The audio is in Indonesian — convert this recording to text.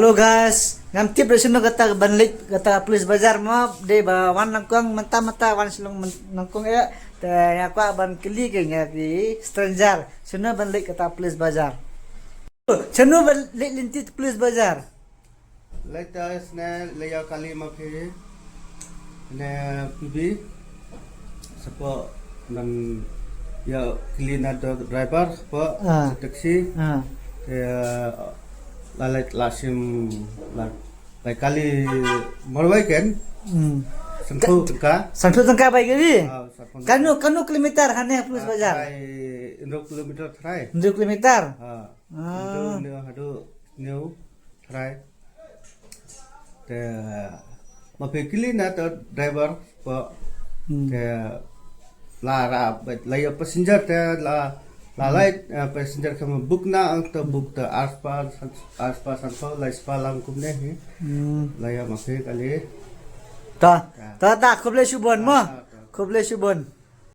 Halo guys, ngamtip dari sini kata banlik kata pulis bazar mo de ba wan nangkong mata wan silong nangkong ya te aku ban keli kayaknya di stranger sini banlik kata pulis bazar. Sini banlik lintit pulis bazar. Latest na layout kali mapi na PB sepo nan ya clean ada driver po taxi ya lalai lasim lai kali morwai kan Santu tengka baik gini. Kanu kilometer hanya pulis bazar. 100 kilometer try 100 kilometer. hadu new try te mapi clean ada driver po te lara laya passenger te lalai passenger kamu book na ang to book te aspa sanpo lai spa lang kumne hi laya mapi kali Ta khoble subon mo. Khoble subon.